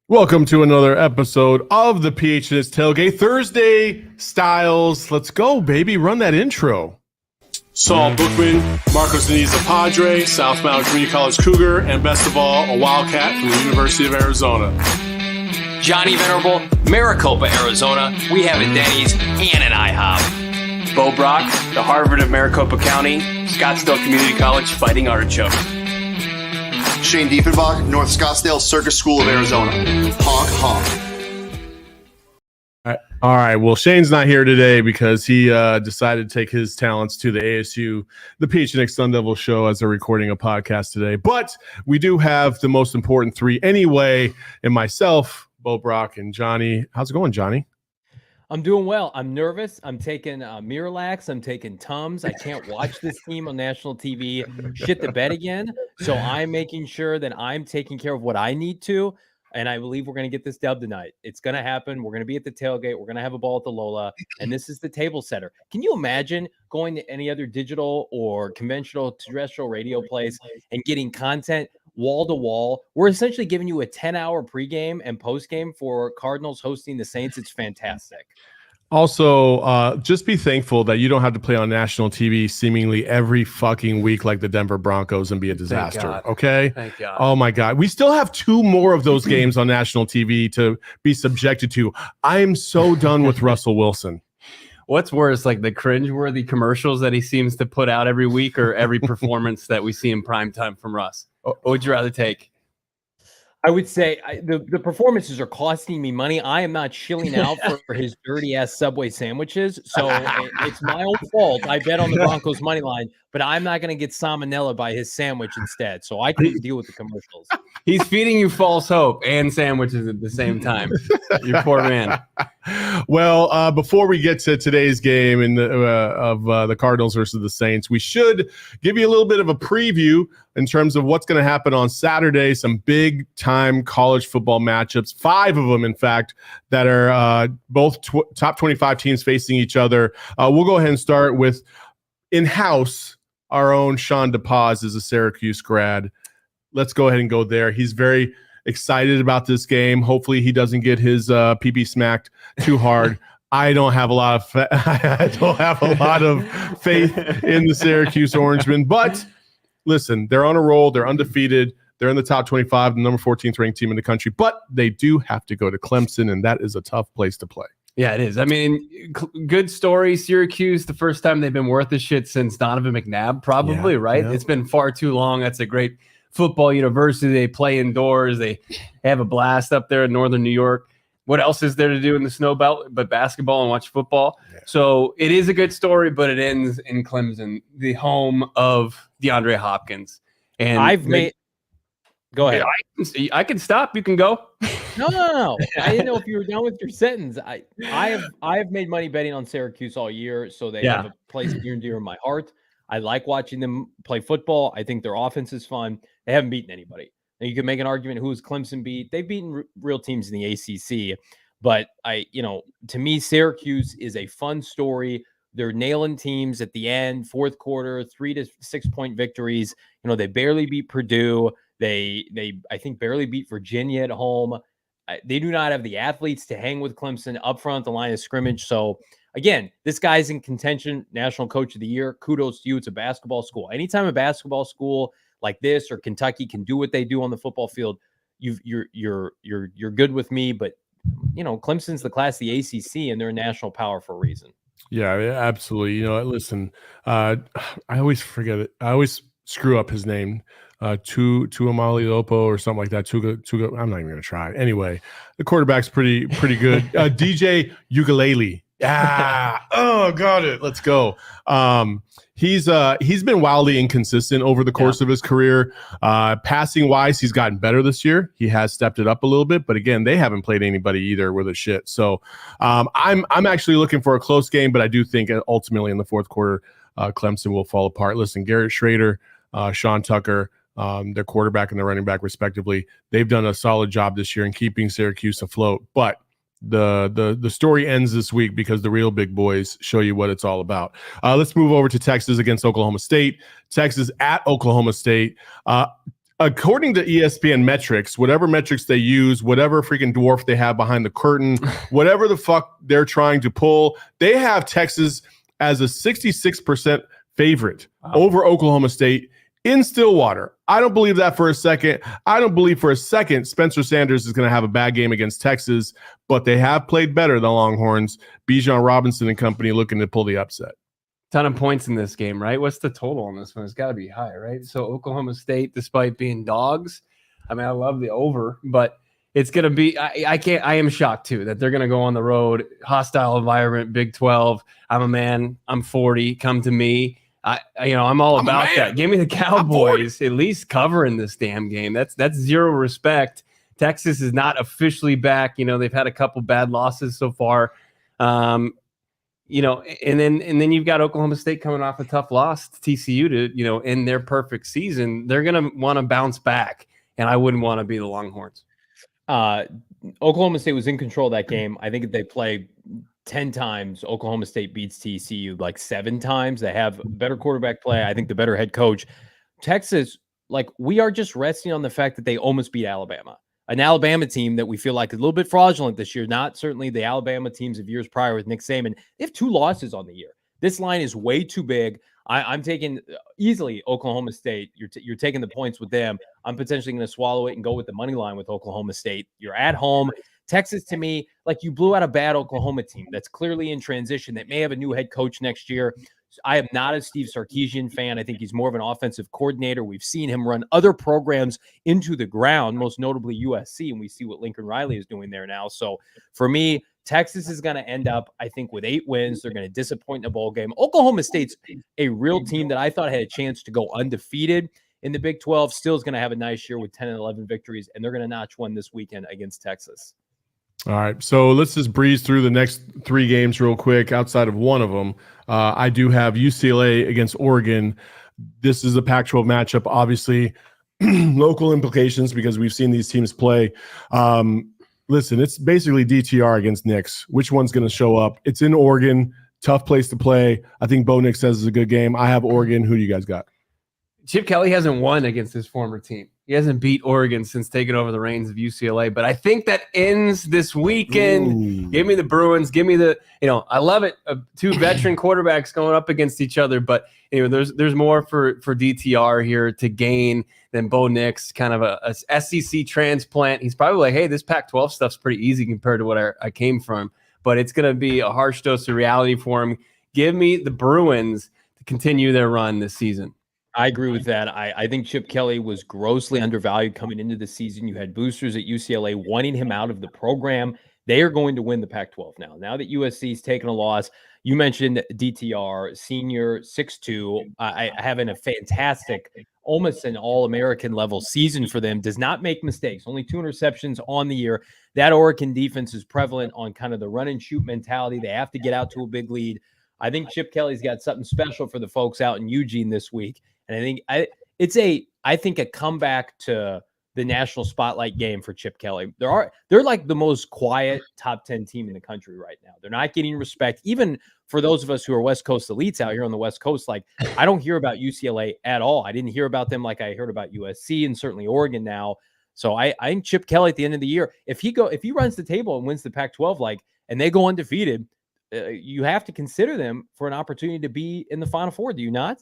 Welcome to another episode of the PHNX Tailgate. Thursday Styles. Let's go, baby. Run that intro. Saul Bookman, Marcos Niniza Padre, South Mountain Community College Cougar, and best of all, a Wildcat from the University of Arizona. Johnny Venerable, Maricopa, Arizona. We have a Denny's and an IHOP. Bo Brock, the Harvard of Maricopa County, Scottsdale Community College, Fighting Artichoke. Shane Diefenbach, North Scottsdale Circus School of Arizona. Honk, honk. All right. Well, Shane's not here today because he decided to take his talents to the ASU, the PHNX Sun Devil show, as they're recording a podcast today. But we do have the most important three anyway, and myself, Bo Brock, and Johnny. How's it going, Johnny? I'm doing well. I'm nervous. I'm taking Miralax. I'm taking Tums. I can't watch this team on national TV shit the bed again. So I'm making sure that I'm taking care of what I need to. And I believe we're going to get this dub tonight. It's going to happen. We're going to be at the tailgate. We're going to have a ball at the Lola. And this is the table setter. Can you imagine going to any other digital or conventional terrestrial radio place and getting content wall to wall? We're essentially giving you a 10-hour pregame and postgame for Cardinals hosting the Saints. It's fantastic. Also, just be thankful that you don't have to play on national TV seemingly every fucking week like the Denver Broncos and be a disaster. Okay? Thank God. Oh, my God. We still have two more of those games on national TV to be subjected to. I am so done with Russell Wilson. What's worse, like the cringeworthy commercials that he seems to put out every week or every performance that we see in primetime from Russ? What would you rather take? I would say the performances are costing me money. I am not shilling out for his dirty-ass Subway sandwiches, so it's my own fault. I bet on the Broncos' money line, but I'm not going to get salmonella by his sandwich instead, so I couldn't deal with the commercials. He's feeding you false hope and sandwiches at the same time. You poor man. Well, before we get to today's game of the Cardinals versus the Saints, we should give you a little bit of a preview in terms of what's going to happen on Saturday. Some big-time college football matchups, 5 of them, in fact, that are both top 25 teams facing each other. We'll go ahead and start with in-house. Our own Sean DePaz is a Syracuse grad. Let's go ahead and go there. He's very excited about this game. Hopefully he doesn't get his PP smacked too hard. I don't have a lot of faith in the Syracuse Orangemen, but listen, they're on a roll. They're undefeated. They're in the top 25, the number 14th ranked team in the country, but they do have to go to Clemson, and that is a tough place to play. Yeah, it is. I mean, good story. Syracuse, the first time they've been worth the shit since Donovan McNabb, probably, right? Yeah. It's been far too long. That's a great football university. They play indoors. They have a blast up there in northern New York. What else is there to do in the snow belt but basketball and watch football? Yeah. So it is a good story, but it ends in Clemson, the home of DeAndre Hopkins. And Go ahead. I can stop. You can go. No. I didn't know if you were done with your sentence. I have made money betting on Syracuse all year, so they have a place near and dear in my heart. I like watching them play football. I think their offense is fun. They haven't beaten anybody. Now, you can make an argument who's Clemson beat. They've beaten real teams in the ACC, but to me, Syracuse is a fun story. They're nailing teams at the end, fourth quarter, 3 to 6 point victories. They barely beat Purdue. They I think barely beat Virginia at home. They do not have the athletes to hang with Clemson up front, the line of scrimmage. So again, this guy's in contention, National Coach of the Year. Kudos to you. It's a basketball school. Anytime a basketball school like this or Kentucky can do what they do on the football field, you're good with me. But Clemson's the class of the ACC, and they're a national power for a reason. Yeah, absolutely. Listen, I always forget it. I always screw up his name. Tuamali Lopo or something like that. Tuga. I'm not even gonna try. Anyway, the quarterback's pretty good. DJ Ugalele. Yeah. Oh, got it. Let's go. He's been wildly inconsistent over the course of his career. Passing wise, he's gotten better this year. He has stepped it up a little bit, but again, they haven't played anybody either with a shit. So I'm actually looking for a close game, but I do think ultimately in the fourth quarter, Clemson will fall apart. Listen, Garrett Schrader, Sean Tucker, their quarterback and their running back respectively, they've done a solid job this year in keeping Syracuse afloat. But the story ends this week because the real big boys show you what it's all about. Let's move over to Texas against Oklahoma State. Texas at Oklahoma State. according to ESPN metrics, whatever metrics they use, whatever freaking dwarf they have behind the curtain, whatever the fuck they're trying to pull, they have Texas as a 66% favorite over Oklahoma State in Stillwater. I don't believe that for a second. I don't believe for a second Spencer Sanders is going to have a bad game against Texas, but they have played better, the Longhorns. Bijan Robinson and company looking to pull the upset. Ton of points in this game, right? What's the total on this one? It's got to be high, right? So Oklahoma State, despite being dogs, I mean, I love the over, but it's going to be, I am shocked too that they're going to go on the road, hostile environment, Big 12. I'm a man, I'm 40, come to me. I'm all about that. Give me the Cowboys at least covering this damn game. That's zero respect. Texas is not officially back. They've had a couple bad losses so far. And then you've got Oklahoma State coming off a tough loss to TCU to, end their perfect season. They're going to want to bounce back, and I wouldn't want to be the Longhorns. Oklahoma State was in control of that game. I think if they play 10 times, Oklahoma State beats TCU like 7 times. They have better quarterback play. I think the better head coach. Texas, we are just resting on the fact that they almost beat Alabama. An Alabama team that we feel like is a little bit fraudulent this year, not certainly the Alabama teams of years prior with Nick Saban. They have 2 losses on the year. This line is way too big. I'm taking easily Oklahoma State. You're taking the points with them. I'm potentially going to swallow it and go with the money line with Oklahoma State. You're at home. Texas, to me, you blew out a bad Oklahoma team that's clearly in transition, that may have a new head coach next year. I am not a Steve Sarkisian fan. I think he's more of an offensive coordinator. We've seen him run other programs into the ground, most notably USC, and we see what Lincoln Riley is doing there now. So for me, Texas is going to end up, I think, with 8 wins. They're going to disappoint in a bowl game. Oklahoma State's a real team that I thought had a chance to go undefeated in the Big 12. Still is going to have a nice year with 10 and 11 victories, and they're going to notch one this weekend against Texas. All right, so let's just breeze through the next 3 games real quick. Outside of one of them, I do have UCLA against Oregon. This is a Pac-12 matchup, obviously. Local implications because we've seen these teams play. Listen, it's basically DTR against Nix. Which one's going to show up? It's in Oregon. Tough place to play. I think Bo Nix says it's a good game. I have Oregon. Who do you guys got? Chip Kelly hasn't won against his former team. He hasn't beat Oregon since taking over the reins of UCLA, but I think that ends this weekend. Ooh. Give me the Bruins. Give me the, I love it. 2 veteran quarterbacks going up against each other, but there's more for DTR here to gain than Bo Nix, kind of a SEC transplant. He's probably like, hey, this Pac-12 stuff's pretty easy compared to what I came from, but it's going to be a harsh dose of reality for him. Give me the Bruins to continue their run this season. I agree with that. I think Chip Kelly was grossly undervalued coming into the season. You had boosters at UCLA wanting him out of the program. They are going to win the Pac-12 now. Now that USC's taken a loss, you mentioned DTR, senior, 6'2", having a fantastic, almost an All-American level season for them. Does not make mistakes. Only 2 interceptions on the year. That Oregon defense is prevalent on kind of the run-and-shoot mentality. They have to get out to a big lead. I think Chip Kelly's got something special for the folks out in Eugene this week. And I think it's a comeback to the national spotlight game for Chip Kelly. They're like the most quiet top 10 team in the country right now. They're not getting respect, even for those of us who are West Coast elites out here on the West Coast. I don't hear about UCLA at all. I didn't hear about them like I heard about USC and certainly Oregon now. So I think Chip Kelly at the end of the year, if he runs the table and wins the Pac-12, and they go undefeated, you have to consider them for an opportunity to be in the Final Four. Do you not?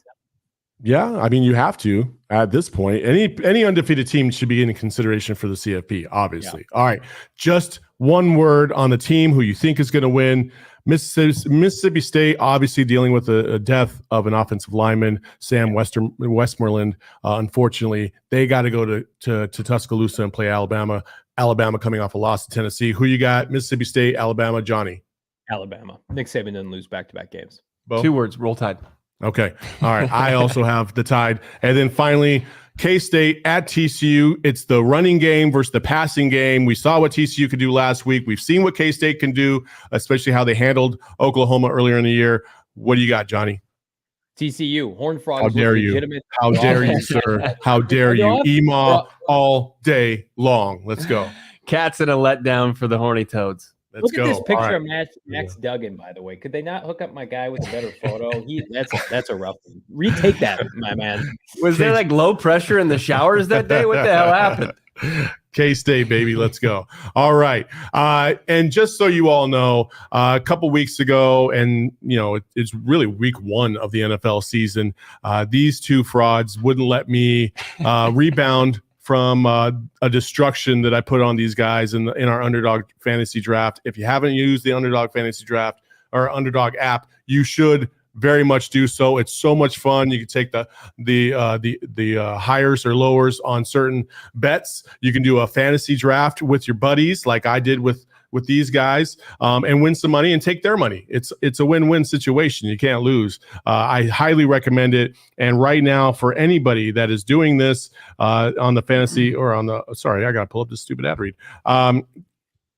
Yeah, I mean, you have to at this point. Any undefeated team should be in consideration for the CFP, obviously. Yeah. All right, just one word on the team who you think is going to win. Mississippi State, obviously dealing with a death of an offensive lineman, Sam Westmoreland. Unfortunately, they got to go to Tuscaloosa and play Alabama. Alabama coming off a loss to Tennessee. Who you got? Mississippi State, Alabama, Johnny. Alabama. Nick Saban doesn't lose back-to-back games. Bo? 2 words, Roll Tide. Okay. All right. I also have the Tide. And then finally, KState at TCU. It's the running game versus the passing game. We saw what TCU could do last week. We've seen what KState can do, especially how they handled Oklahoma earlier in the year. What do you got, Johnny? TCU. Horned Frogs. How dare you? How dare you, sir? How dare you? EMA all day long. Let's go. Cats in a letdown for the Horny Toads. Let's Look at this go. picture All of right. Max Duggan, by the way. Could they not hook up my guy with a better photo? That's a rough one. Retake that, my man. Was there like low pressure in the showers that day? What the hell happened? K-State, baby. Let's go. All right. And just so you all know, a couple weeks ago, and, it's really week 1 of the NFL season, these two frauds wouldn't let me rebound from a destruction that I put on these guys in our Underdog Fantasy Draft. If you haven't used the Underdog Fantasy Draft or Underdog app, you should very much do so. It's so much fun. You can take the hires or lowers on certain bets. You can do a fantasy draft with your buddies, like I did with these guys, and win some money and take their money. It's a win-win situation. You can't lose. I highly recommend it. And right now, for anybody that is doing this on the fantasy or I got to pull up this stupid ad read.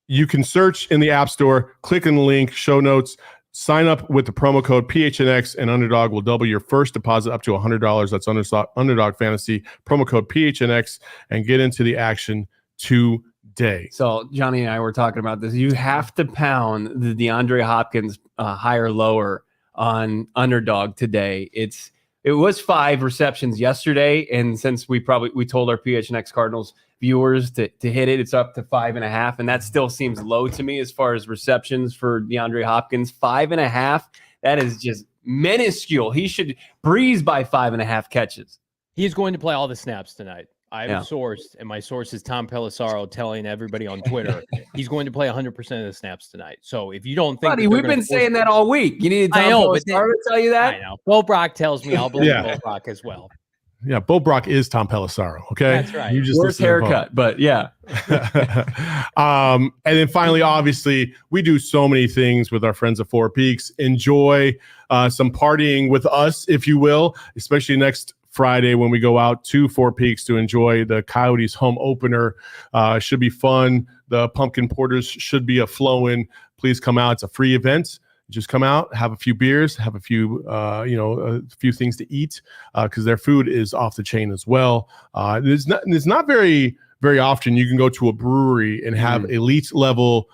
You can search in the App Store, click on the link, show notes, sign up with the promo code PHNX, and Underdog will double your first deposit up to $100. That's Underdog Fantasy, promo code PHNX, and get into the action today. So Johnny and I were talking about this. You have to pound the DeAndre Hopkins higher lower on Underdog today. It was 5 receptions yesterday, and since we told our PHNX Cardinals viewers to hit it, it's up to 5.5, and that still seems low to me as far as receptions for DeAndre Hopkins. 5.5, that is just minuscule. He should breeze by 5.5 catches. He's going to play all the snaps tonight. I have a source, and my source is Tom Pelissaro telling everybody on Twitter he's going to play 100% of the snaps tonight. So if you don't think, buddy, we've been saying that all week. You need Tom Pelissaro to tell you that. I know. Bo Brock tells me I'll believe Bo Brock as well. Yeah, Bo Brock is Tom Pelissaro. Okay, that's right. You just worst haircut, but yeah. And then finally, obviously, we do so many things with our friends at Four Peaks. Enjoy some partying with us, if you will, especially next Friday when we go out to Four Peaks to enjoy the Coyotes home opener. Should be fun. The pumpkin porters should be a flowing. Please come out. It's a free event. Just come out, have a few beers, have a few, a few things to eat, because their food is off the chain as well. It's not very, very often you can go to a brewery and have elite level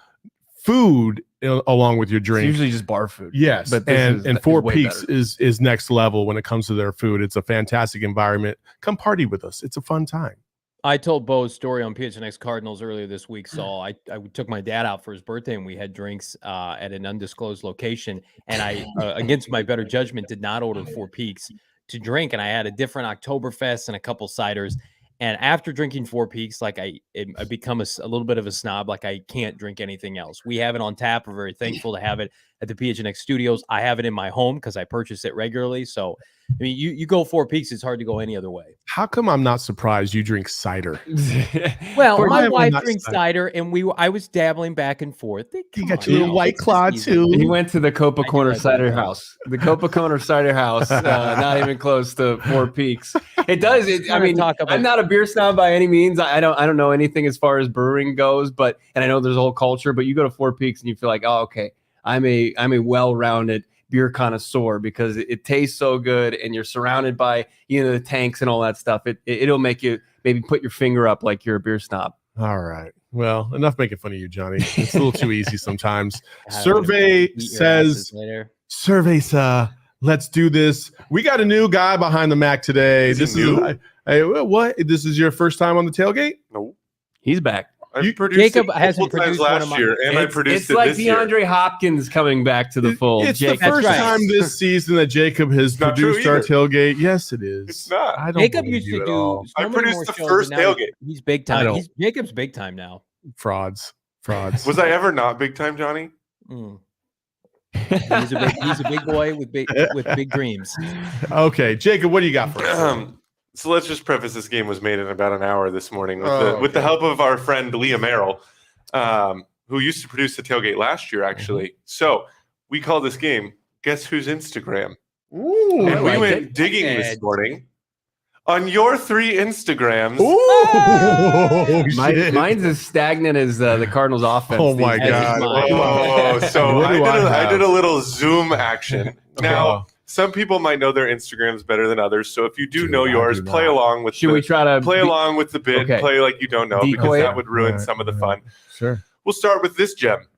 food along with your drink. It's usually just bar food. Yes, but and Four Peaks is next level when it comes to their food. It's a fantastic environment. Come party with us. It's a fun time. I told Bo's story on PHNX Cardinals earlier this week, Saul. I took my dad out for his birthday, and we had drinks at an undisclosed location. And I, against my better judgment, did not order Four Peaks to drink. And I had a different Oktoberfest and a couple ciders. And after drinking Four Peaks, like I become a little bit of a snob. Like I can't drink anything else. We have it on tap. We're very thankful to have it at the PHNX studios. I have it in my home because I purchase it regularly. So, I mean, you go Four Peaks, it's hard to go any other way. How come I'm not surprised you drink cider? Well, my wife drinks cider, and I was dabbling back and forth. You got your little White Claw too. He went to the Copa Corner Cider House. The Copa Corner Cider House, not even close to Four Peaks. It does. I mean, I'm not a beer snob by any means. I don't know anything as far as brewing goes, and I know there's a whole culture. But you go to Four Peaks and you feel like, oh, okay, I'm a well-rounded beer connoisseur because it tastes so good, and you're surrounded by the tanks and all that stuff. It'll make you maybe put your finger up like you're a beer snob. All right. Well, enough making fun of you, Johnny. It's a little too easy sometimes. Survey says, let's do this. We got a new guy behind the Mac today. This is your first time on the tailgate? No. He's back. Jacob hasn't produced last year, and I produced it this year. It's like DeAndre Hopkins coming back to the fold. It's the first time this season that Jacob has produced our tailgate. Yes, it is. It's not. I don't Jacob used to do. I produced the first tailgate. He's big time. Jacob's big time now. Frauds. Was I ever not big time, Johnny? He's a big boy with big dreams. Okay, Jacob, what do you got for us? So let's just preface this game was made in about an hour this morning with the help of our friend Leah Merrill, who used to produce the tailgate last year, actually. Mm-hmm. So we call this game Guess Whose Instagram? Ooh, and we went digging this morning on your 3 Instagrams. Mine's as stagnant as the Cardinals offense. Oh my God. Oh, so I did a little Zoom action. Now, some people might know their Instagrams better than others. So if you do know yours, play along with along with the bid. Okay. Play like you don't know, because that would ruin some of the fun. Sure. We'll start with this gem.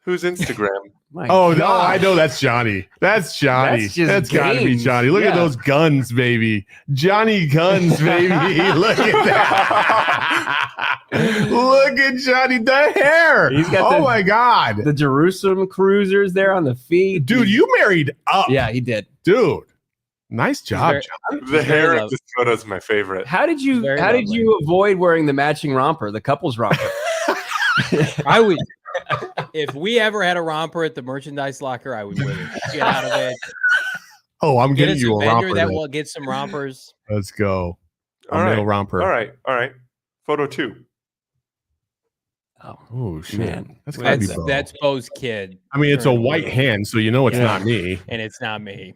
Who's Instagram? No, I know that's Johnny. That's Johnny. That's got to be Johnny. Look at those guns, baby. Johnny Guns, baby. Look at that. Look at Johnny. The hair. He's got my God. The Jerusalem Cruisers there on the feet. Dude, you married up. Yeah, he did. Dude. Nice job, John. The hair of this photo is my favorite. How did you avoid wearing the matching romper, the couple's romper? I would, if we ever had a romper at the merchandise locker, I would wear it. Get out of it. Oh, I'm getting you a romper. That will get some rompers. Let's go. All right. Romper. All right. Photo 2. Oh shit. Man. That's Bo's kid. I mean, it's a white hand, so you know it's not me. And it's not me.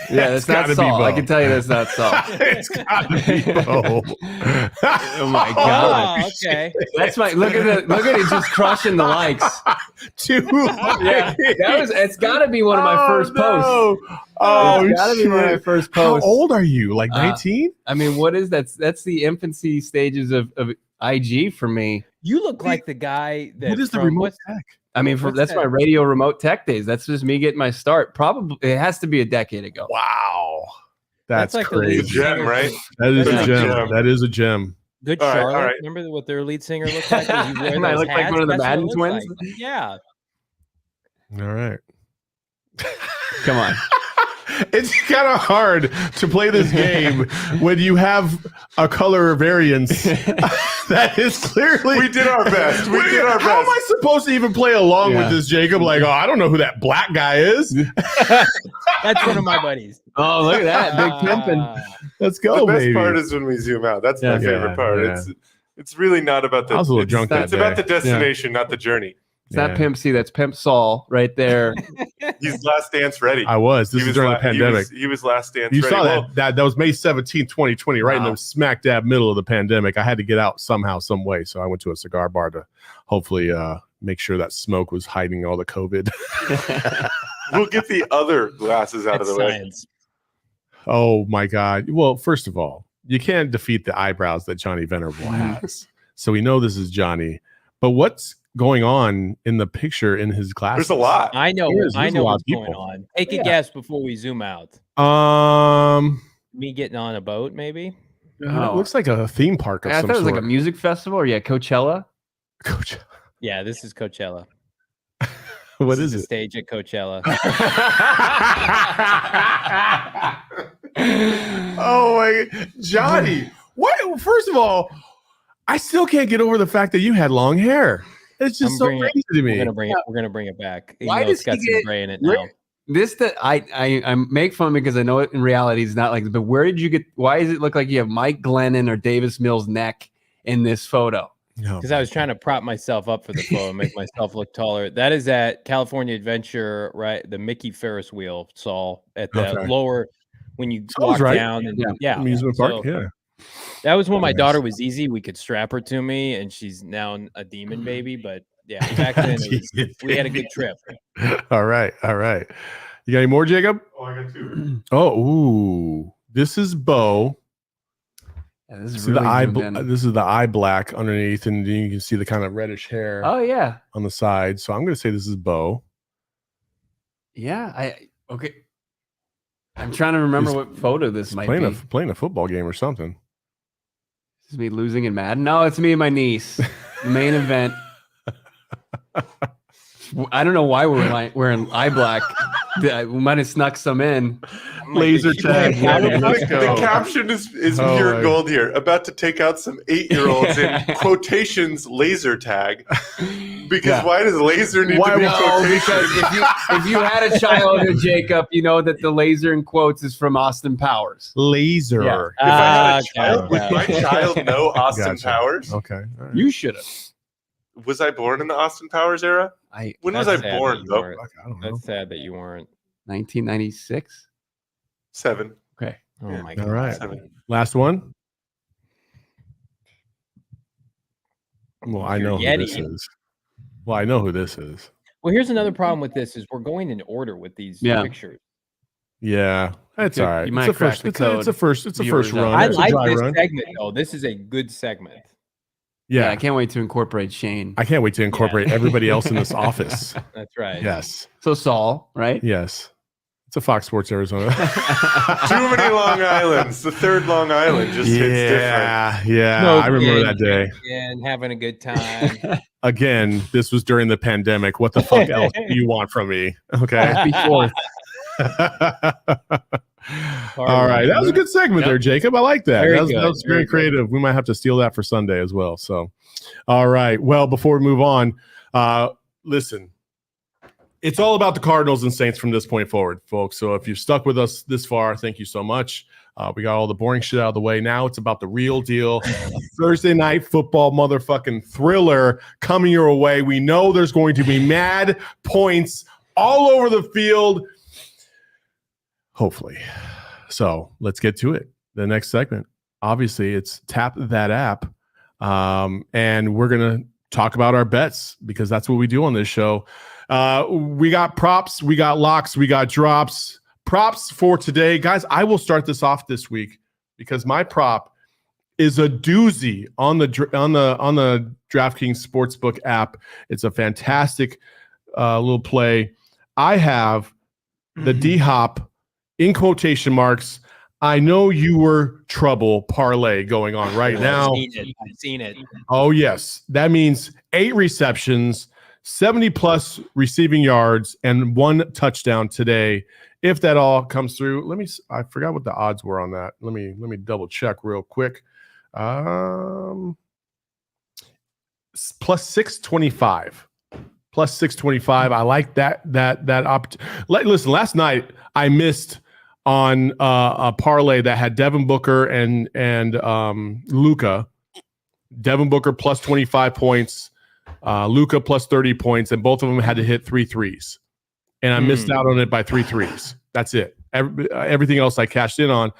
Yeah, that's not Saul. I can tell you that's not Saul. It's got to be Bo. Oh my God. Oh, okay. That's my look at it just crushing the likes. It's got to be one of my first posts. Oh, it's got to be one of my first posts. How old are you? Like 19? I mean, what is that? That's the infancy stages of IG for me. You look like the guy that. What is the remote tech? I mean, that's my radio remote tech days. That's just me getting my start. Probably it has to be a decade ago. Wow, that's like crazy. A gem, right? That is a gem. That is a gem. Good Charlotte. Right. Remember what their lead singer looked like? I look like one of the Madden twins. Like. Yeah. All right. Come on. It's kind of hard to play this game when you have a color variance that is clearly. We did our best. We did our best. How am I supposed to even play along with this, Jacob? Like, I don't know who that black guy is. That's one of my buddies. Oh, look at that. Big pimpin'. Let's go, the best baby. part is when we zoom out. That's my favorite part. Yeah. It's really not about the. I was a little drunk that day. It's about the destination, not the journey. It's not Pimp C, that's Pimp Saul right there. He's Last Dance ready. I was. This is during the pandemic. He was Last Dance ready. You saw that was May 17, 2020, right in the smack dab middle of the pandemic. I had to get out somehow, some way. So I went to a cigar bar to hopefully make sure that smoke was hiding all the COVID. We'll get the other glasses out of the way. Oh, my God. Well, first of all, you can't defeat the eyebrows that Johnny Venerable has. So we know this is Johnny. But what's going on in the picture in his glasses? There's a lot. I know what's going on. Take a guess before we zoom out. Me getting on a boat, maybe? It looks like a theme park of some sort. I thought it was like a music festival or Coachella. Yeah, this is Coachella. What is the it? Stage at Coachella. Oh my God. Johnny, what? First of all, I still can't get over the fact that you had long hair. It's just so crazy to me. We're gonna bring it back. Why does it's got some gray in it now? I make fun because I know it in reality is not like. But where did you get? Why does it look like you have Mike Glennon or Davis Mills' neck in this photo? Because I was trying to prop myself up for the photo, make myself look taller. That is at California Adventure, right? The Mickey Ferris wheel, Saul, at the lower when you walk down. And, amusement park. Yeah. That was when my daughter was easy. We could strap her to me, and she's now a demon baby. But yeah, back then we had a good trip. All right. You got any more, Jacob? Oh, I got 2. This is Bo. Yeah, this is really this is the eye black underneath, and you can see the kind of reddish hair. Oh yeah, on the side. So I'm going to say this is Bo. Yeah, I'm trying to remember what photo this might be. Playing a football game or something. This is me losing in Madden. No, it's me and my niece. The main event. I don't know why we're wearing eye black. We might have snuck some in. Laser tag. The caption is pure gold here. About to take out some 8-year-olds in quotations laser tag. Because why does laser need to be quotations? Because if you had a child, Jacob, you know that the laser in quotes is from Austin Powers. Laser. Yeah. If I had a child, would my child know Austin Powers? Okay. Right. You should have. Was I born in the Austin Powers era? When was I born, though? I don't know. That's sad that you weren't. 1996? 7. Okay. Oh, my God. All right. 7. Last one. Well, I know who this is. Well, I know who this is. Well, here's another problem with this is we're going in order with these pictures. Yeah, that's all right. You might crack the code. It's a first run. I like this segment, though. This is a good segment. Yeah. I can't wait to incorporate Shane. I can't wait to incorporate everybody else in this office. That's right. Yes. So Saul, right? Yes. It's a Fox Sports Arizona. Too many Long Islands. The third Long Island just hits different. Yeah. I remember that day. And having a good time. Again, this was during the pandemic. What the fuck else do you want from me? Okay. Happy 4th. All right. That was a good segment there, Jacob. I like that. That was very creative. We might have to steal that for Sunday as well. So, all right. Well, before we move on, listen, it's all about the Cardinals and Saints from this point forward, folks. So if you've stuck with us this far, thank you so much. We got all the boring shit out of the way. Now it's about the real deal. Thursday night football motherfucking thriller coming your way. We know there's going to be mad points all over the field. Hopefully. So let's get to it. The next segment, obviously, it's Tap That App. And we're going to talk about our bets because that's what we do on this show. We got props, we got locks, we got drops. Props for today, guys. I will start this off this week because my prop is a doozy on the DraftKings Sportsbook app. It's a fantastic little play. I have the D-Hop in quotation marks. I know you were trouble parlay going on right now. I've seen it. Oh yes, that means 8 receptions, 70+ receiving yards, and 1 touchdown today. If that all comes through, I forgot what the odds were on that. Let me double check real quick. Plus 625. Plus 625. I like that listen, last night I missed on a parlay that had Devin Booker and Luka. Devin Booker plus 25 points, Luka plus 30 points, and both of them had to hit 3 threes. And I missed out on it by 3 threes. That's it. Everything else I cashed in on.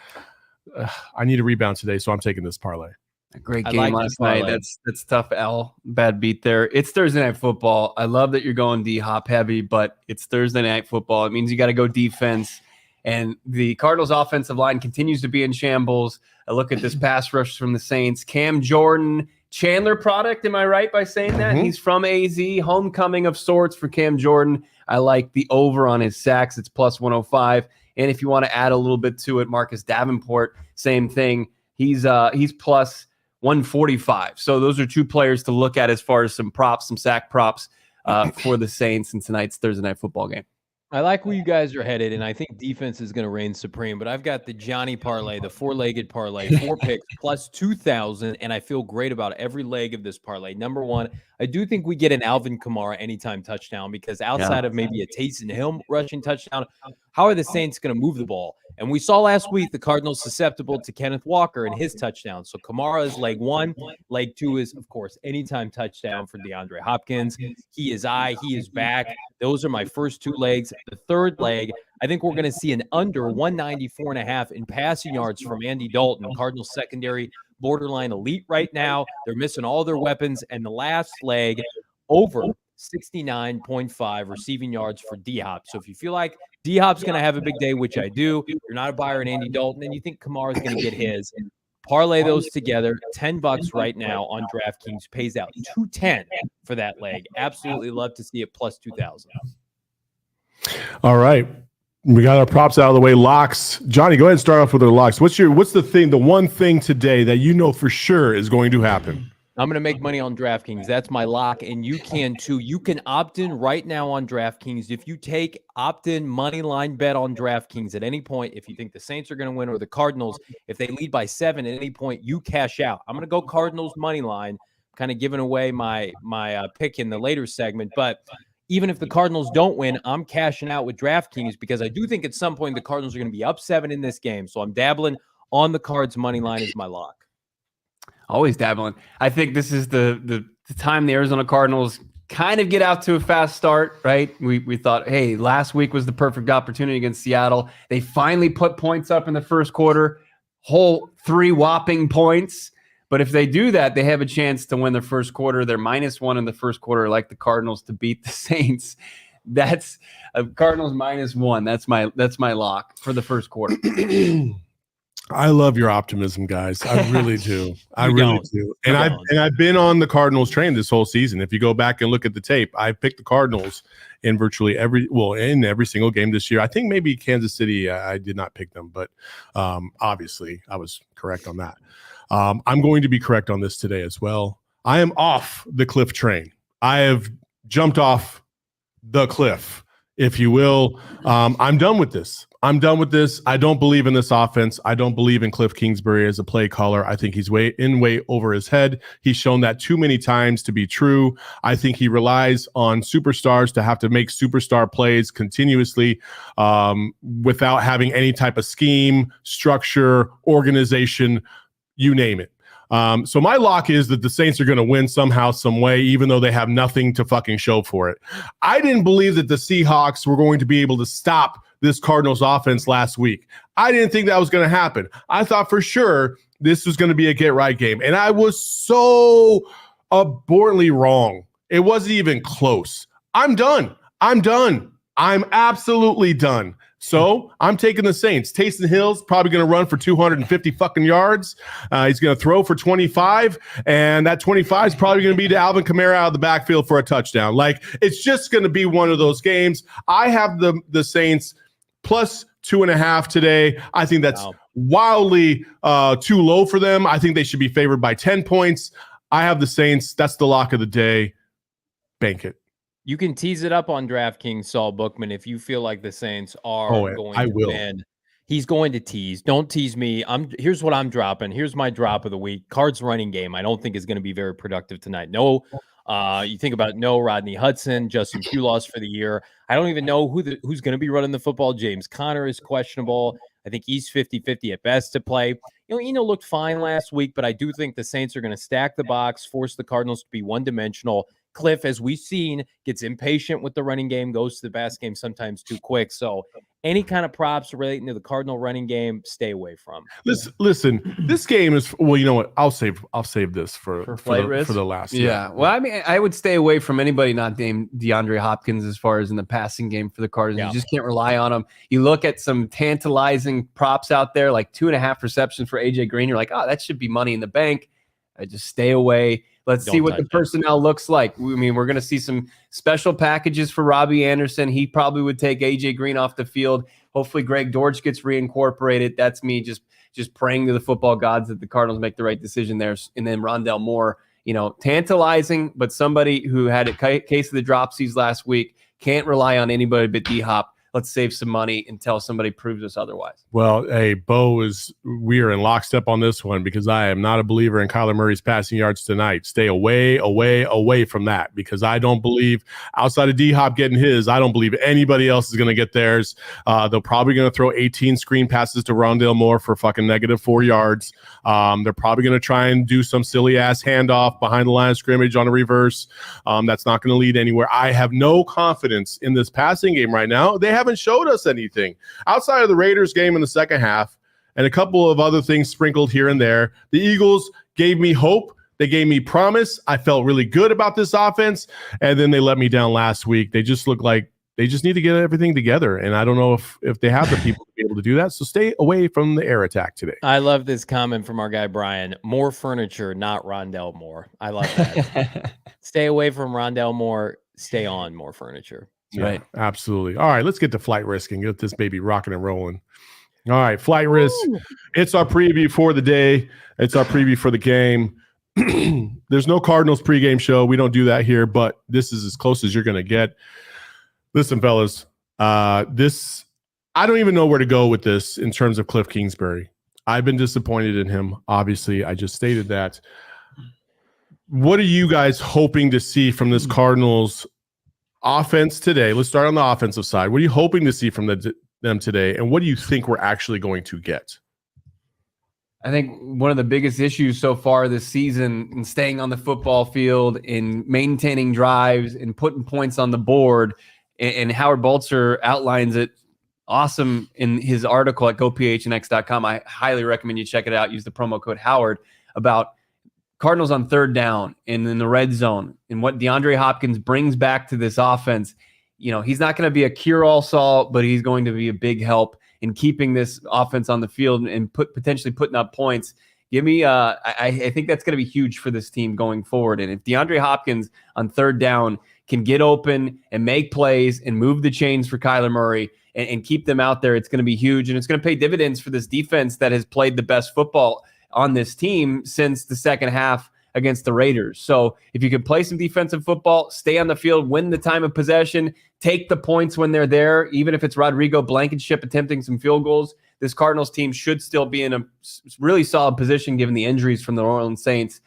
I need a rebound today, so I'm taking this parlay. A great game last night. That's tough, L. Bad beat there. It's Thursday night football. I love that you're going D-Hop heavy, but it's Thursday night football. It means you got to go defense. And the Cardinals' offensive line continues to be in shambles. I look at this pass rush from the Saints. Cam Jordan, Chandler product, am I right by saying that? He's from AZ, homecoming of sorts for Cam Jordan. I like the over on his sacks. It's plus 105. And if you want to add a little bit to it, Marcus Davenport, same thing. He's plus 145. So those are 2 players to look at as far as some props, some sack props for the Saints in tonight's Thursday night football game. I like where you guys are headed, and I think defense is going to reign supreme. But I've got the Johnny parlay, the 4-legged parlay, 4 picks plus 2,000, and I feel great about every leg of this parlay. Number 1, I do think we get an Alvin Kamara anytime touchdown because outside of maybe a Taysom Hill rushing touchdown, how are the Saints going to move the ball? And we saw last week the Cardinals susceptible to Kenneth Walker and his touchdown. So Kamara is leg 1. Leg 2 is, of course, anytime touchdown for DeAndre Hopkins. He is back. Those are my first 2 legs. The third leg, I think we're going to see an under 194.5 in passing yards from Andy Dalton. Cardinals secondary, borderline elite right now. They're missing all their weapons. And the last leg, over 69.5 receiving yards for D-Hop. So if you feel like D-Hop's going to have a big day, which I do, you're not a buyer in Andy Dalton, and you think Kamara's going to get his, parlay those together. $10 right now on DraftKings pays out $210 for that leg. Absolutely love to see it plus 2,000. All right. We got our props out of the way. Locks. Johnny, go ahead and start off with our locks. What's the one thing today that you know for sure is going to happen? I'm going to make money on DraftKings. That's my lock, and you can too. You can opt in right now on DraftKings. If you take opt-in money line bet on DraftKings at any point, if you think the Saints are going to win or the Cardinals, if they lead by 7 at any point, you cash out. I'm going to go Cardinals money line, kind of giving away my pick in the later segment. But even if the Cardinals don't win, I'm cashing out with DraftKings because I do think at some point the Cardinals are going to be up 7 in this game. So I'm dabbling on the Cards money line as my lock. Always dabbling. I think this is the time the Arizona Cardinals kind of get out to a fast start, right? We thought, hey, last week was the perfect opportunity against Seattle. They finally put points up in the first quarter, whole 3 whopping points. But if they do that, they have a chance to win the first quarter. They're -1 in the first quarter, like the Cardinals to beat the Saints. That's Cardinals -1. That's my lock for the first quarter. I love your optimism, guys. I really do. I really do. And I've been on the Cardinals train this whole season. If you go back and look at the tape, I picked the Cardinals in virtually in every single game this year. I think maybe Kansas City, I did not pick them, but obviously I was correct on that. I'm going to be correct on this today as well. I am off the Kliff train. I have jumped off the cliff, if you will. I'm done with this. I don't believe in this offense. I don't believe in Kliff Kingsbury as a play caller. I think he's way over his head. He's shown that too many times to be true. I think he relies on superstars to have to make superstar plays continuously without having any type of scheme, structure, organization, you name it. So my lock is that the Saints are going to win somehow, some way, even though they have nothing to fucking show for it. I didn't believe that the Seahawks were going to be able to stop this Cardinals offense last week. I didn't think that was going to happen. I thought for sure this was going to be a get-right game, and I was so abhorrently wrong. It wasn't even close. I'm done. I'm absolutely done. So I'm taking the Saints. Taysom Hill's probably going to run for 250 fucking yards. He's going to throw for 25, and that 25 is probably going to be to Alvin Kamara out of the backfield for a touchdown. Like, it's just going to be one of those games. I have the Saints plus 2.5 today. I think that's wildly too low for them. I think they should be favored by 10 points. I have the Saints. That's the lock of the day. Bank it. You can tease it up on DraftKings, Saul Bookman, if you feel like the Saints are going to win. He's going to tease. Don't tease me. Here's what I'm dropping. Here's my drop of the week. Cards running game. I don't think is going to be very productive tonight. No, you think about no Rodney Hudson, Justin Pugh lost for the year. I don't even know who's going to be running the football. James Conner is questionable. I think he's 50-50 at best to play. Eno looked fine last week, but I do think the Saints are going to stack the box, force the Cardinals to be one-dimensional. Kliff, as we've seen, gets impatient with the running game, goes to the pass game sometimes too quick. So any kind of props relating to the Cardinal running game, stay away from. Listen, this game is, well, you know what? I'll save this for the last. Yeah. Well, I mean, I would stay away from anybody not named DeAndre Hopkins as far as in the passing game for the Cardinals. Yeah. You just can't rely on them. You look at some tantalizing props out there, like 2.5 receptions for AJ Green. You're like, oh, that should be money in the bank. I just stay away. Let's see what the personnel looks like. I mean, we're going to see some special packages for Robbie Anderson. He probably would take A.J. Green off the field. Hopefully Greg Dortch gets reincorporated. That's me just praying to the football gods that the Cardinals make the right decision there. And then Rondale Moore, tantalizing, but somebody who had a case of the dropsies last week. Can't rely on anybody but D-Hop. Let's save some money until somebody proves us otherwise. Well, hey, we are in lockstep on this one because I am not a believer in Kyler Murray's passing yards tonight. Stay away from that because I don't believe, outside of D-Hop getting his, I don't believe anybody else is going to get theirs. They're probably going to throw 18 screen passes to Rondale Moore for fucking -4 yards. They're probably going to try and do some silly-ass handoff behind the line of scrimmage on a reverse. That's not going to lead anywhere. I have no confidence in this passing game right now. They haven't showed us anything outside of the Raiders game in the second half and a couple of other things sprinkled here and there. The Eagles gave me hope. They gave me promise. I felt really good about this offense, and then they let me down last week. They just look like they just need to get everything together, and I don't know if they have the people to be able to do that. So stay away from the air attack today. I love this comment from our guy Brian. More furniture, not Rondale Moore. I love that. Stay away from Rondale Moore. Stay on more furniture. Yeah, right. Absolutely. All right, let's get to flight risk and get this baby rocking and rolling. All right, flight risk. It's our preview for the day. It's our preview for the game. There's no Cardinals pregame show. We don't do that here, but this is as close as you're going to get. Listen, fellas, I don't even know where to go with this in terms of Kliff Kingsbury. I've been disappointed in him. Obviously, I just stated that. What are you guys hoping to see from this Cardinals offense today? Let's start on the offensive side. What are you hoping to see from them today, and what do you think we're actually going to get? I think one of the biggest issues so far this season in staying on the football field, in maintaining drives, and putting points on the board, and Howard Balzer outlines it awesome in his article at gophnx.com. I highly recommend you check it out. Use the promo code Howard about Cardinals on third down and in the red zone and what DeAndre Hopkins brings back to this offense. He's not going to be a cure-all Saul, but he's going to be a big help in keeping this offense on the field and potentially putting up points. Give me, I think that's going to be huge for this team going forward. And if DeAndre Hopkins on third down can get open and make plays and move the chains for Kyler Murray and keep them out there, it's going to be huge. And it's going to pay dividends for this defense that has played the best football on this team since the second half against the Raiders. So if you can play some defensive football, stay on the field, win the time of possession, take the points when they're there, even if it's Rodrigo Blankenship attempting some field goals, this Cardinals team should still be in a really solid position given the injuries from the New Orleans Saints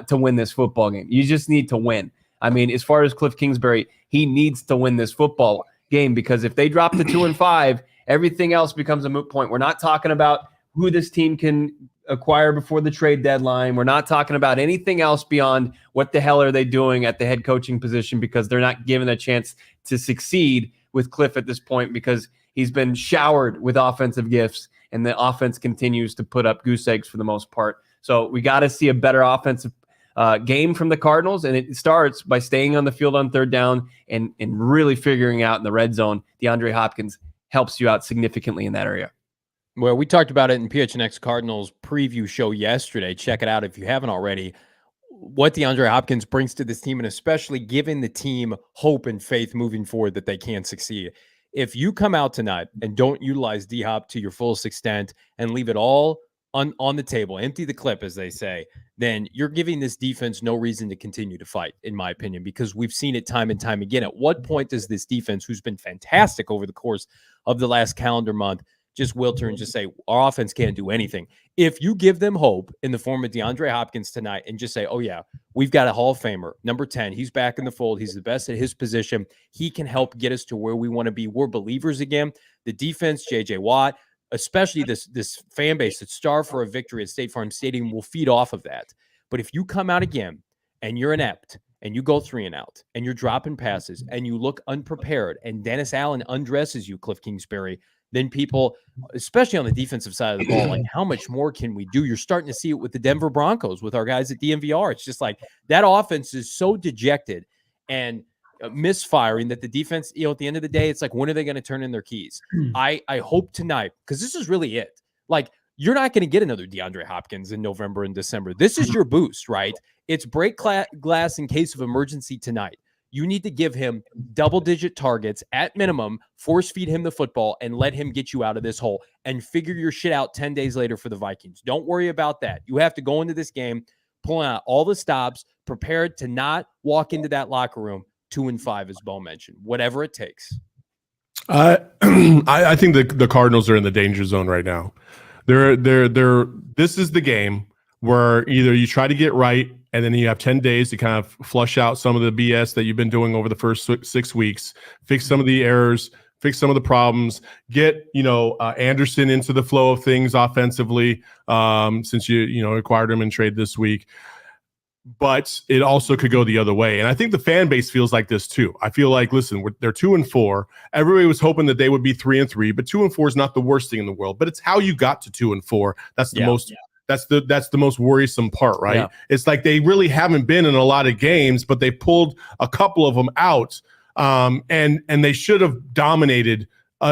to win this football game. You just need to win. I mean, as far as Kliff Kingsbury, he needs to win this football game because if they drop to 2-5, everything else becomes a moot point. We're not talking about who this team can acquire before the trade deadline. We're not talking about anything else beyond what the hell are they doing at the head coaching position because they're not given a chance to succeed with Kliff at this point because he's been showered with offensive gifts and the offense continues to put up goose eggs for the most part. So we got to see a better offensive game from the Cardinals, and it starts by staying on the field on third down and really figuring out in the red zone. DeAndre Hopkins helps you out significantly in that area. Well, we talked about it in PHNX Cardinals preview show yesterday. Check it out if you haven't already. What DeAndre Hopkins brings to this team, and especially giving the team hope and faith moving forward that they can succeed. If you come out tonight and don't utilize D-Hop to your fullest extent and leave it all on the table, empty the clip, as they say, then you're giving this defense no reason to continue to fight, in my opinion, because we've seen it time and time again. At what point does this defense, who's been fantastic over the course of the last calendar month, just wilter and just say, our offense can't do anything? If you give them hope in the form of DeAndre Hopkins tonight and just say, oh, yeah, we've got a Hall of Famer, number 10. He's back in the fold. He's the best at his position. He can help get us to where we want to be. We're believers again. The defense, J.J. Watt, especially this fan base that starved for a victory at State Farm Stadium will feed off of that. But if you come out again and you're inept and you go 3 and out and you're dropping passes and you look unprepared and Dennis Allen undresses you, Kliff Kingsbury, then people, especially on the defensive side of the ball, like, how much more can we do? You're starting to see it with the Denver Broncos, with our guys at DNVR. It's just like that offense is so dejected and misfiring that the defense, at the end of the day, it's like, when are they going to turn in their keys? I hope tonight, because this is really it. Like, you're not going to get another DeAndre Hopkins in November and December. This is your boost, right? It's break glass in case of emergency tonight. You need to give him double-digit targets at minimum, force feed him the football, and let him get you out of this hole and figure your shit out 10 days later for the Vikings. Don't worry about that. You have to go into this game, pulling out all the stops, prepared to not walk into that locker room 2-5, as Bo mentioned, whatever it takes. I think the Cardinals are in the danger zone right now. This is the game where either you try to get right and then you have 10 days to kind of flush out some of the BS that you've been doing over the first 6 weeks, fix some of the errors, fix some of the problems, get Anderson into the flow of things offensively, since you acquired him in trade this week. But it also could go the other way. And I think the fan base feels like this too. I feel like, listen, they're 2-4. Everybody was hoping that they would be 3-3, but 2-4 is not the worst thing in the world. But it's how you got to 2-4. That's the most. Yeah. That's the most worrisome part, right? Yeah. It's like they really haven't been in a lot of games, but they pulled a couple of them out, and they should have dominated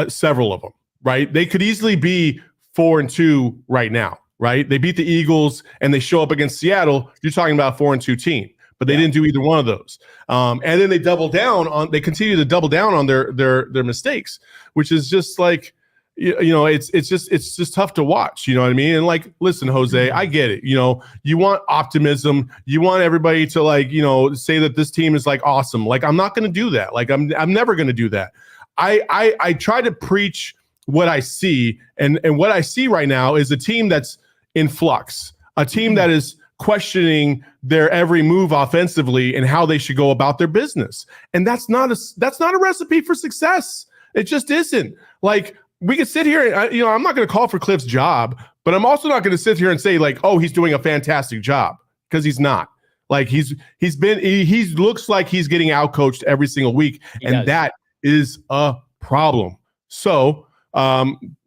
several of them, right? They could easily be 4-2 right now, right? They beat the Eagles and they show up against Seattle. You're talking about a 4-2 team, but they didn't do either one of those. And then they continue to double down on their mistakes, which is just like, it's just tough to watch. You know what I mean? And like, listen, Jose, I get it. You want optimism. You want everybody to say that this team is like awesome. Like, I'm not going to do that. Like, I'm never going to do that. I try to preach what I see, and what I see right now is a team that's in flux, a team that is questioning their every move offensively and how they should go about their business. And that's not a recipe for success. It just isn't. Like, we could sit here and, I'm not going to call for Kliff's job, but I'm also not going to sit here and say like, oh, he's doing a fantastic job, because he's not. Like, he looks like he's getting outcoached every single week, that is a problem. So,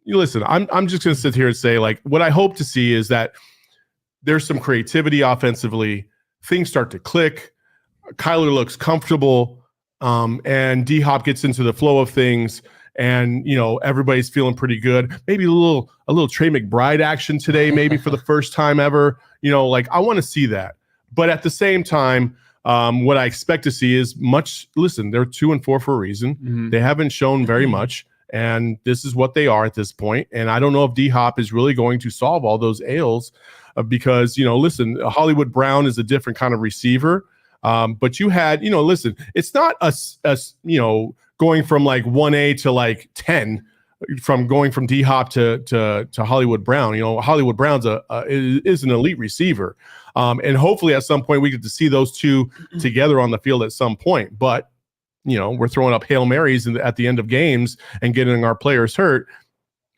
listen, I'm just going to sit here and say, like, what I hope to see is that there's some creativity offensively. Things start to click. Kyler looks comfortable, and D-Hop gets into the flow of things. and everybody's feeling pretty good. Maybe a little Trey McBride action today, maybe for the first time ever. I want to see that. But at the same time, what I expect to see is listen, they're 2-4 for a reason. Mm-hmm. They haven't shown very much, and this is what they are at this point. And I don't know if D-Hop is really going to solve all those ails because, listen, Hollywood Brown is a different kind of receiver. But you had, listen, it's not us, going from like 1A to like 10, from going from D-Hop to Hollywood Brown. Hollywood Brown's is an elite receiver. And hopefully at some point we get to see those two together on the field at some point. But, we're throwing up Hail Marys at the end of games and getting our players hurt.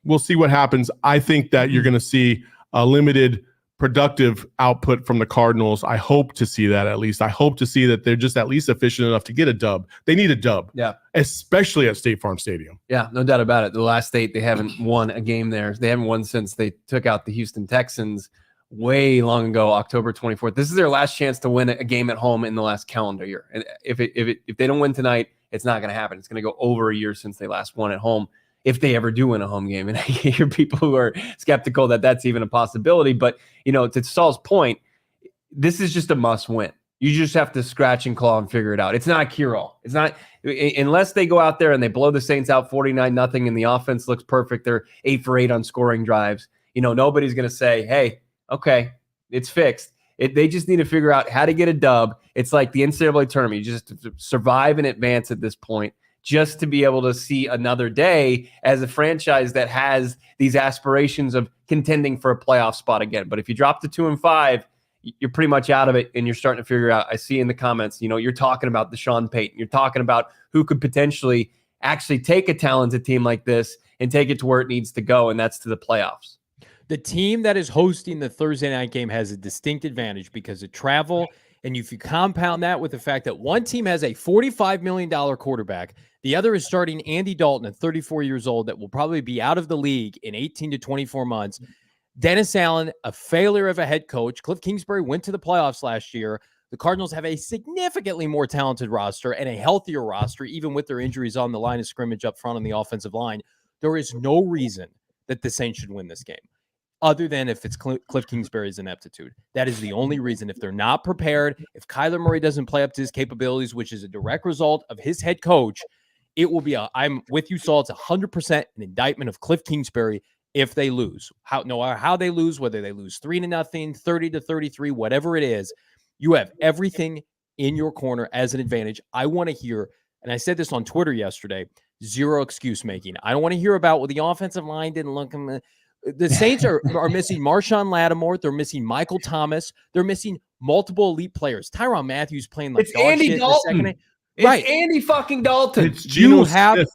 We'll see what happens. I think that you're going to see a limited productive output from the Cardinals. I hope to see that at least. I hope to see that they're just at least efficient enough to get a dub. They need a dub. Yeah. Especially at State Farm Stadium. Yeah, no doubt about it. The last state, they haven't won a game there. They haven't won since they took out the Houston Texans way long ago, October 24th. This is their last chance to win a game at home in the last calendar year. And if they don't win tonight, it's not going to happen. It's going to go over a year since they last won at home, if they ever do win a home game. And I hear people who are skeptical that that's even a possibility. But, to Saul's point, this is just a must win. You just have to scratch and claw and figure it out. It's not a cure-all. It's not, unless they go out there and they blow the Saints out 49-0 and the offense looks perfect. They're 8 for 8 on scoring drives. Nobody's going to say, hey, okay, it's fixed. They just need to figure out how to get a dub. It's like the NCAA tournament. You just survive and advance at this point, just to be able to see another day as a franchise that has these aspirations of contending for a playoff spot again. But if you drop to 2-5, you're pretty much out of it, and you're starting to figure out. I see in the comments, you're talking about Deshaun Payton. You're talking about who could potentially actually take a talented team like this and take it to where it needs to go, and that's to the playoffs. The team that is hosting the Thursday night game has a distinct advantage because of travel. And if you compound that with the fact that one team has a $45 million quarterback, the other is starting Andy Dalton at 34 years old that will probably be out of the league in 18 to 24 months. Dennis Allen, a failure of a head coach. Kliff Kingsbury went to the playoffs last year. The Cardinals have a significantly more talented roster and a healthier roster, even with their injuries on the line of scrimmage up front on the offensive line. There is no reason that the Saints should win this game, other than if it's Kliff Kingsbury's ineptitude. That is the only reason. If they're not prepared, if Kyler Murray doesn't play up to his capabilities, which is a direct result of his head coach, it will be I'm with you, Saul. It's 100% an indictment of Kliff Kingsbury if they lose. No matter how they lose, whether they lose 3-0, 30-33, whatever it is, you have everything in your corner as an advantage. I want to hear, and I said this on Twitter yesterday, zero excuse making. I don't want to hear about, the offensive line didn't look. The Saints are missing Marshawn Lattimore. They're missing Michael Thomas. They're missing multiple elite players. Tyrann Mathieu playing like it's Andy Dalton. It's Andy fucking Dalton. It's Geno Smith.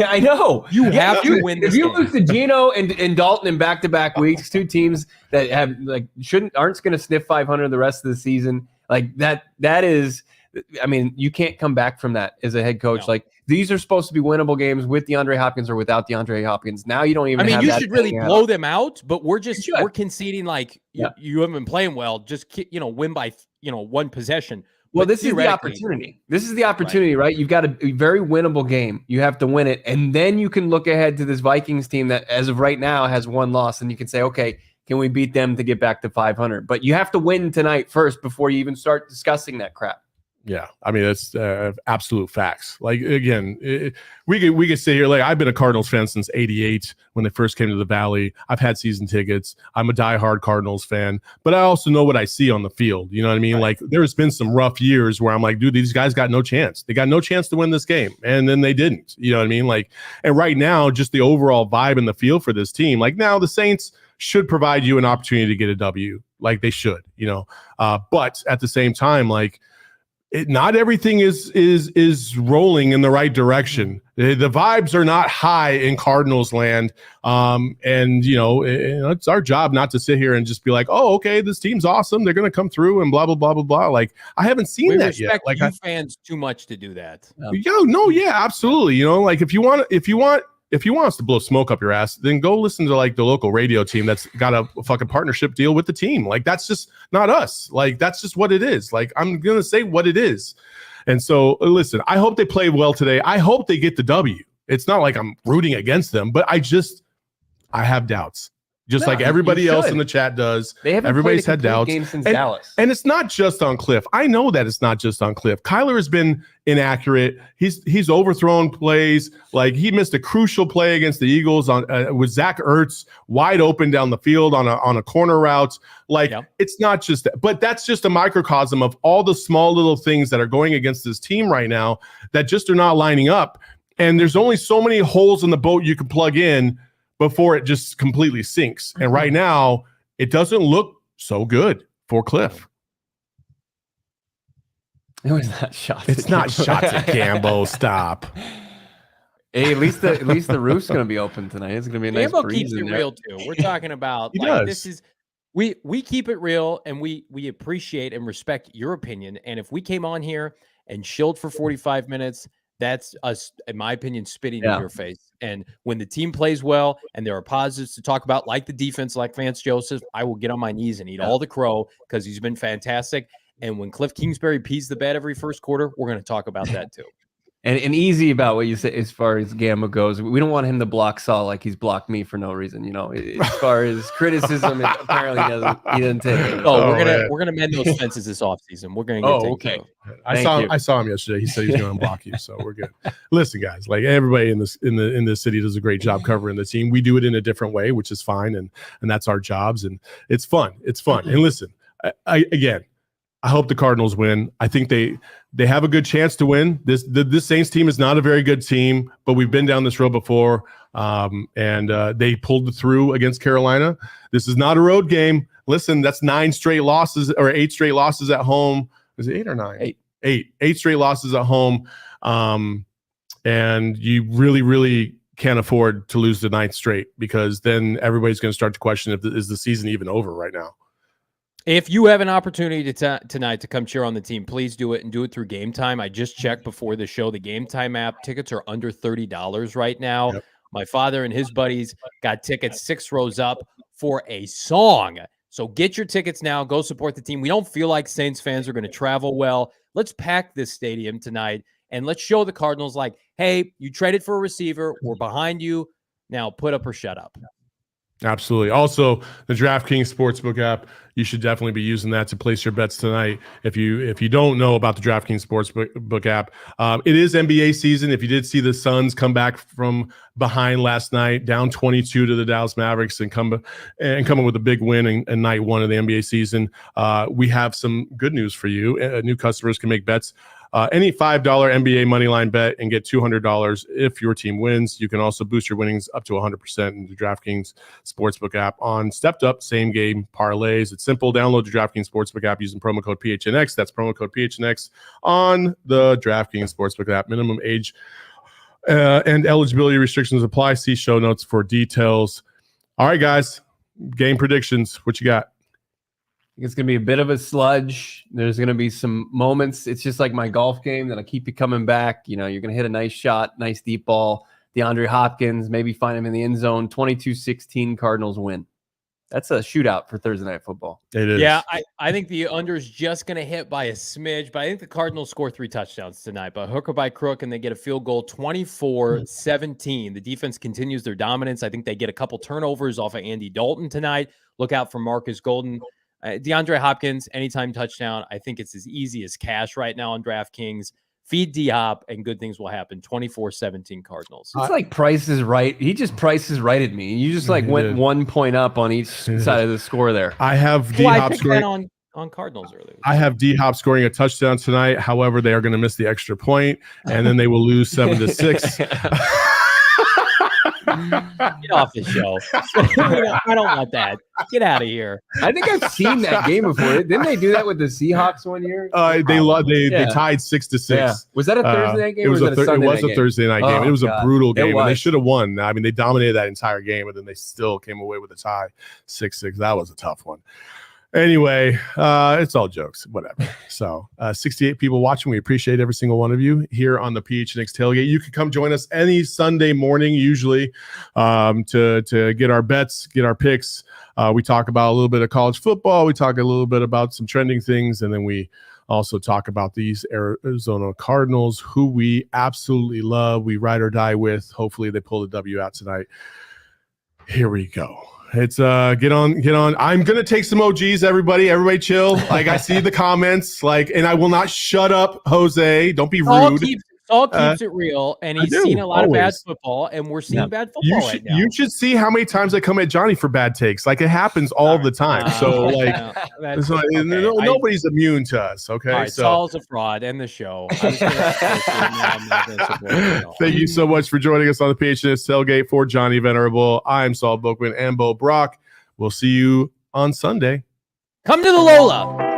I know. You have to win this game. If you lose to Geno and Dalton in back-to-back weeks, two teams that have aren't going to sniff 500 the rest of the season, that is, you can't come back from that as a head coach. No. These are supposed to be winnable games with DeAndre Hopkins or without DeAndre Hopkins. Now you don't even. You should really blow them out, but we're conceding you haven't been playing well. Just win by one possession. Well, this is the opportunity. This is the opportunity, right? You've got a very winnable game. You have to win it, and then you can look ahead to this Vikings team that, as of right now, has one loss, and you can say, okay, can we beat them to get back to 500? But you have to win tonight first before you even start discussing that crap. Yeah, that's absolute facts. Again, we could sit here. I've been a Cardinals fan since '88 when they first came to the Valley. I've had season tickets. I'm a diehard Cardinals fan, but I also know what I see on the field. You know what I mean? Right. There's been some rough years where I'm like, dude, these guys got no chance. They got no chance to win this game, and then they didn't. You know what I mean? And right now, just the overall vibe and the feel for this team. Now the Saints should provide you an opportunity to get a W. They should. But at the same time, not everything is rolling in the right direction. The vibes are not high in Cardinals land. It's our job not to sit here and just be like, oh, okay, this team's awesome. They're going to come through and blah, blah, blah, blah, blah. I haven't seen that yet. You fans too much to do that. Yeah, absolutely. If you want us to blow smoke up your ass, then go listen to the local radio team that's got a fucking partnership deal with the team. That's just not us. That's just what it is. I'm going to say what it is. And so listen, I hope they play well today. I hope they get the W. It's not like I'm rooting against them, but I have doubts. Just like everybody else in the chat does. Everybody's had doubts. Game since Dallas. And it's not just on Kliff. I know that it's not just on Kliff. Kyler has been inaccurate. He's overthrown plays. Like he missed a crucial play against the Eagles with Zach Ertz wide open down the field on a corner route. Like it's not just that, but that's just a microcosm of all the small little things that are going against this team right now that just are not lining up. And there's only so many holes in the boat you can plug in before it just completely sinks. And right now, it doesn't look so good for Kliff. It was not shots. It's not shots at Gambo. Stop. Hey, at least the roof's going to be open tonight. It's going to be a nice Gambo breeze keeps it real too. We're talking about this is we keep it real, and we appreciate and respect your opinion. And if we came on here and chilled for 45 minutes, that's us, in my opinion, spitting in your face. And when the team plays well and there are positives to talk about, like the defense, like Vance Joseph, I will get on my knees and eat all the crow because he's been fantastic. And when Kliff Kingsbury pees the bed every first quarter, we're going to talk about that too. And easy about what you say as far as Gamma goes. We don't want him to block Saul like he's blocked me for no reason. You know, as far as criticism, apparently he doesn't take it. We're gonna mend those fences this offseason. We're gonna get okay. I saw him yesterday. He said he's going to block you, so we're good. Listen, guys, like everybody in this city does a great job covering the team. We do it in a different way, which is fine, and that's our jobs, and it's fun. It's fun. And listen, I hope the Cardinals win. I think they have a good chance to win. This Saints team is not a very good team, but we've been down this road before, and they pulled through against Carolina. This is not a road game. Listen, that's 9 straight losses or 8 straight losses at home. Is it 8 or 9? 8 straight losses at home, and you really, really can't afford to lose the 9th straight because then everybody's going to start to question is the season even over right now. If you have an opportunity tonight to come cheer on the team, please do it, and do it through Game Time. I just checked before the show. The Game Time app tickets are under $30 right now. Yep. My father and his buddies got tickets 6 rows up for a song. So get your tickets now. Go support the team. We don't feel like Saints fans are going to travel well. Let's pack this stadium tonight, and let's show the Cardinals like, hey, you traded for a receiver. We're behind you. Now put up or shut up. Absolutely. Also, the DraftKings Sportsbook app, you should definitely be using that to place your bets tonight. If you don't know about the DraftKings Sportsbook app, it is NBA season. If you did see the Suns come back from behind last night, down 22 to the Dallas Mavericks, and come up with a big win in night 1 of the NBA season, we have some good news for you. New customers can make bets. Any $5 NBA moneyline bet and get $200 if your team wins. You can also boost your winnings up to 100% in the DraftKings Sportsbook app on stepped-up same-game parlays. It's simple. Download the DraftKings Sportsbook app using promo code PHNX. That's promo code PHNX on the DraftKings Sportsbook app. Minimum age and eligibility restrictions apply. See show notes for details. All right, guys. Game predictions. What you got? It's going to be a bit of a sludge. There's going to be some moments. It's just like my golf game that'll keep you coming back. You know, you're going to hit a nice shot, nice deep ball. DeAndre Hopkins, maybe find him in the end zone. 22-16 Cardinals win. That's a shootout for Thursday Night Football. It is. Yeah, I think the under is just going to hit by a smidge, but I think the Cardinals score 3 touchdowns tonight, by hook or by crook, and they get a field goal 24-17. The defense continues their dominance. I think they get a couple turnovers off of Andy Dalton tonight. Look out for Marcus Golden. DeAndre Hopkins, anytime touchdown. I think it's as easy as cash right now on DraftKings. Feed D-Hop, and good things will happen. 24-17 Cardinals. It's like Price is Right. He just Price is Right at me. You just went 1 point up on each side of the score there. I have D-Hop scoring on Cardinals earlier. I have D-Hop scoring a touchdown tonight. However, they are going to miss the extra point, and then they will lose 7-6. Get off the show. I don't want that. Get out of here. I think I've seen that game before. Didn't they do that with the Seahawks one year? They tied 6-6. Yeah. Was that a Thursday night game? It was a Thursday night game. It was a brutal game, and they should have won. I mean, they dominated that entire game, and then they still came away with a tie, 6-6. That was a tough one. Anyway, it's all jokes, whatever. So 68 people watching. We appreciate every single one of you here on the PHNX Tailgate. You can come join us any Sunday morning, usually, to get our bets, get our picks. We talk about a little bit of college football. We talk a little bit about some trending things, and then we Also talk about these Arizona Cardinals, who we absolutely love. We ride or die with. Hopefully they pull the W out tonight. Here we go. It's get on. I'm gonna take some OGs, everybody chill. Like, I see the comments, like, and I will not shut up, Jose. Don't be rude. Saul keeps it real, and he's seen a lot of bad football, and we're seeing bad football right now. You should see how many times I come at Johnny for bad takes. Like, it happens all the time. So, like, nobody's immune to us. Okay, all right, so Saul's a fraud. End the show. Thank you so much for joining us on the PHNX tailgate. For Johnny Venerable, I'm Saul Bookman and Bo Brock. We'll see you on Sunday. Come to the Lola.